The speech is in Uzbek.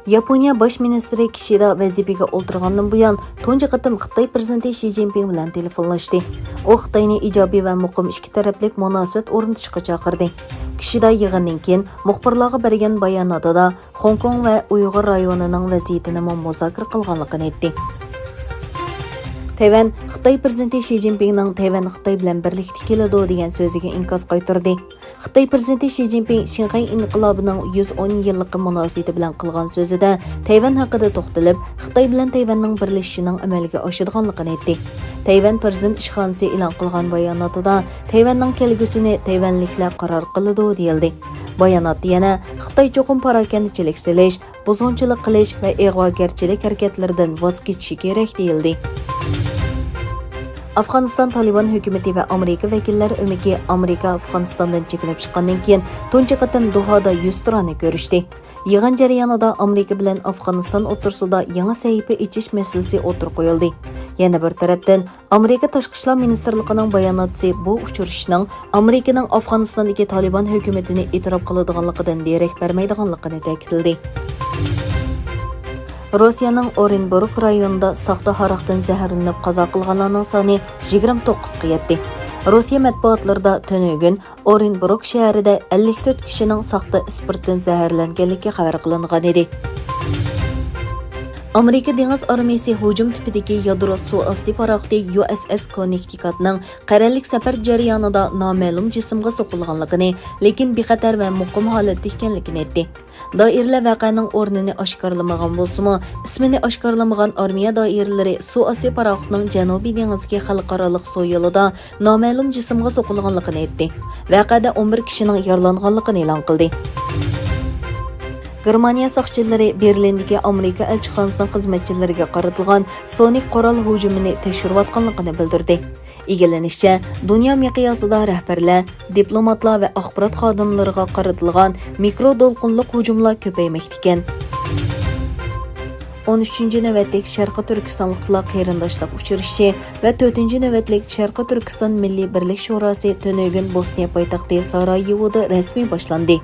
Yaponiya bosh ministri Kishida vazifaga o'tirgandan buyon tunji qatim Xitoy prezidenti Shi Jinping bilan telefonlashdi. U Xitoyni ijobiy va muqim ikki taraflik munosabat o'rnatishga chaqirdi. Kishida yig'indan keyin muxbirlarga bergan bayonotida Hong Kong va Uyg'ur rayonining vaziyatini muzokara qilganligini aytdi. Tayvan Xitoy prezidenti Shi Jinpingning Tayvan Xitoy bilan birlikda keladi degan so'ziga inkos qaytardi. Xitoy prezidenti Shi Jinping Shanxay inqilobining 110 yillik munosabati bilan qilgan so'zida Tayvan haqida to'xtalib, Xitoy bilan Tayvanning birlashishining amalga oshadiganligini aytdi. Tayvan prezident ishxonasi e'lon qilgan bayonotida Tayvanning kelgusini tayvanliklar qaror qiladi deyildi. Bayonotda yana Xitoy cho'qim parokandachilik silish, buzg'unchilik qilish va ig'vogarchilik harakatlaridan voz kechishi kerak deyildi. Afg'oniston Taliban hukumati va Amerika vakillari o'miki Amerika Afg'onistondan chekinib chiqqandan keyin tunji qatim Dohada 100 turani ko'rishdi. Yig'in jarayonida Amerika bilan Afg'oniston o'rtasida yangi sahifa ichish masalasi o'tirib qo'yildi. Yana bir tarafdan Amerika Tashqi ishlar ministrligining bayonotchisi bu uchrashishning Amerikaning Afg'onistondagi Taliban hukumatini e'tirof qiladiganligidan derak bermaydiganligini ta'kidladi. Rossiyaning Orenburg rayonida soxta haroqdan zaharlanib qazo qilganlarning soni 29 ga yetdi. Rossiya matbuotlarida tunugun Orenburg shahrida 54 kishining soxta spirtdan zaharlanganligi xabar qilingan edi. Amerika dengiz armiyasi hujum tipidagi yadro suvosti paraxoti USS Connecticutning qarorlik safar jarayonida noma'lum jismga so'qilganligini, lekin bexatar va muqim holatda ekanligini aytdi. Doiralar voqeaning o'rnini oshkorlamagan bo'lsa-mu, ismini oshkorlamagan armiya doiralari suvosti paraxotning Janubiy dengizga xalqaro suv yo'lida noma'lum jismga so'qilganligini aytdi. Voqeada 11 kishining yaralanganligini e'lon qildi. Germaniya soqchilari Berlindagi Amerika elchixonasining xizmatchilariga qaratilgan sonik qurol hujumini tekshirayotganligini bildirdi. Egallanishicha, dunyo miqyosida rahbarlar, diplomatlar va axborot xodimlariga qaratilgan mikro to'lqinli hujumlar ko'paymoqda ekan. 13-navbatlik Sharqi Turkistonliklar qarindoshlik uchrashishi va 4-navbatlik Sharqi Turkiston Milliy birlik shurosi tunugun Bosniya poytaxti Sarayevoda rasmiy boshlandi.